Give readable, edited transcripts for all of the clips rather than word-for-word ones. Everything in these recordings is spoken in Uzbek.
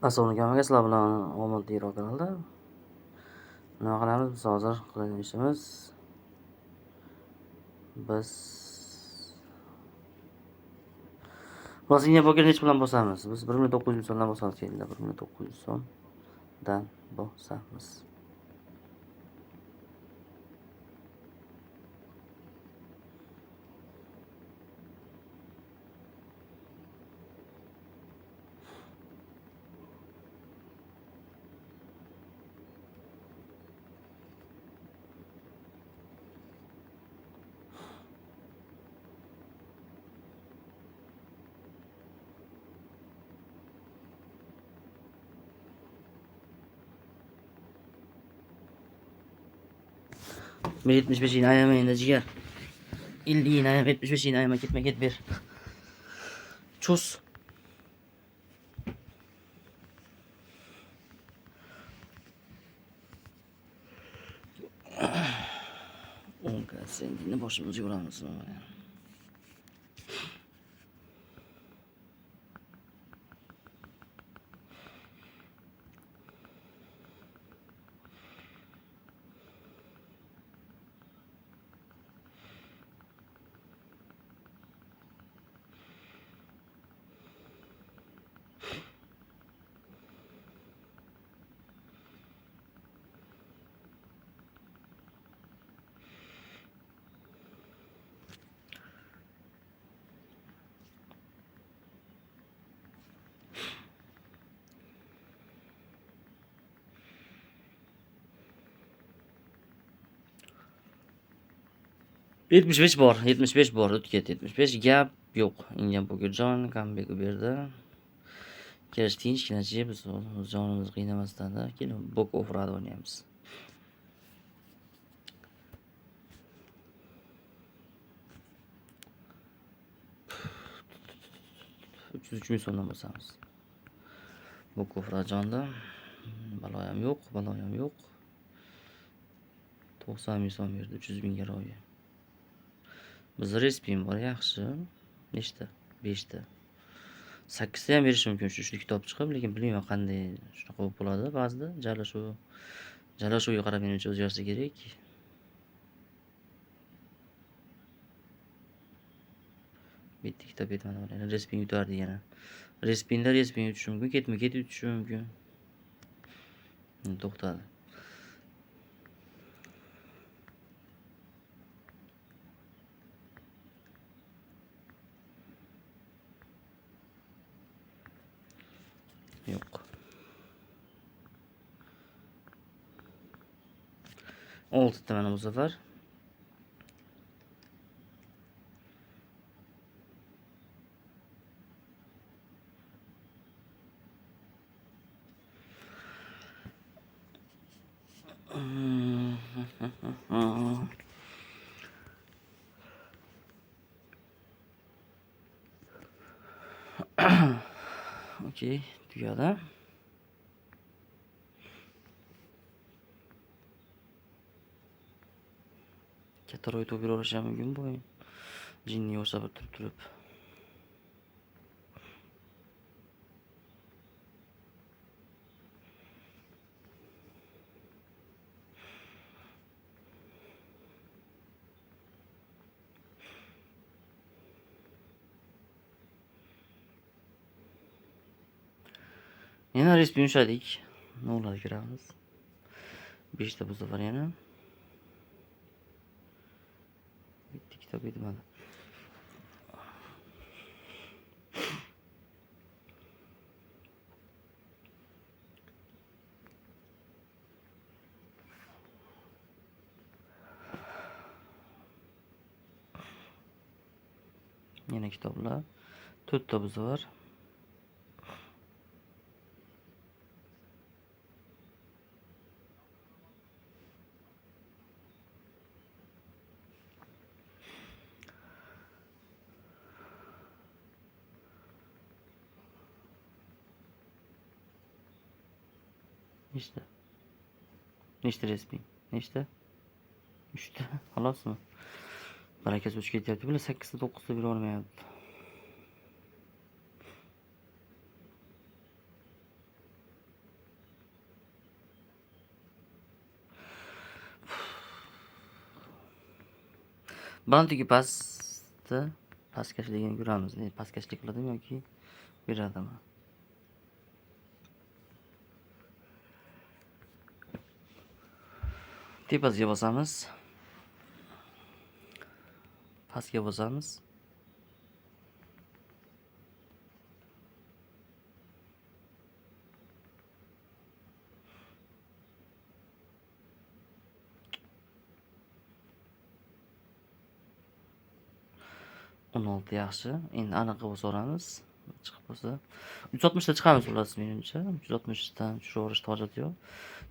Assalomu alaykum, sizlar bilan Omad Diro kanalida. Nima qilamiz biz hozir qilgan ishimiz biz Rossiya poker nech bilan bosamiz? Biz 1900 so'mdan bosamiz endi 1900 so'mdan bosamiz. Bir 75 yine ayamayın da ciğer. 50 yine ayam, 75 yine ayama gitme git bir. Çus. Sen yine başımızı yoramazsın ama ya. Yetmiş beş bor, 75 bor, o'tket 75 gap yo'q. Ingan Pokerjon comeback berdi. Kelish tinchginachi biz jonimizni qiynamasdan-da, keyin bok ofrad o'ynaymiz. 303 ming so'mdan bosamiz. Bok ofradjonda baloyam yo'q, baloyam yo'q. 90 ming so'm berdi, 300 mingga ro'yi. Bizda respin bor, yaxshi. Nechta? 5 ta. 8 ta ham berish mumkin shu kitob chiqib, lekin bilmayman qanday shunaqa bo'lib bo'ladi ba'zida. Jalashuvga qarab menimcha o'zgarsa kerak. Bitta kitob ketmadi mana. Respin yutardi yana. Respin yutishi mumkin, ketma-ket yutishi mumkin. To'xtadi. Yo'q. 6 ta mana bu safar. Okey, tugadi. Katta ro'y to'p beraverishim mumkin bu. Jinni o'sa bir turib. Yana respin yumshadik. Nollarga kiramiz. 5 ta bu safar yana. Bitta kitob yetmadi. Yana kitoblar. 4 ta bu safar. Nechta respin? Nechta? 3 ta. Xolosmi? Barakasi o'chib ketyapti. Bular 8 ta 9 ta bera olmayapti. Birontiki pastkashligini ko'ramiz. Pastkashlik qiladimi yoki beradimi? Tepasiga bosamiz. Pastga bosamiz. O'n olti yaxshi. Endi aniq qilib so'ramiz. Chiqib bo'lsa 360 da chiqamiz xullas menimcha. 360 dan tushaverishda hojat yo'q.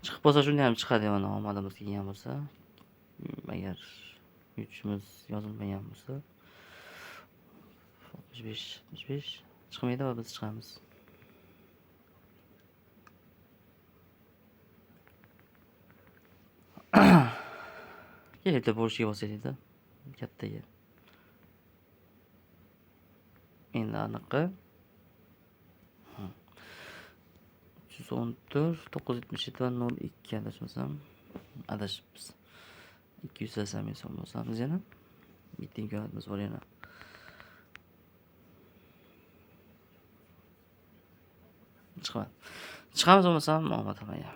Chiqib bo'lsa shunda ham chiqadi mana omadimiz kelgan bo'lsa. Agar yutishimiz yozilmagan bo'lsa 65 chiqmaydi va biz chiqamiz. Kerakli bo'lishiga bosaylik-da. Kattaga. Endi aniqqa 314 977 va 02 adashmasam adashibmiz. 280 so'm bo'lsamiz yana. Bitta imkoniyatimiz bor yana. Chiqamiz bo'lmasam omad hammaga.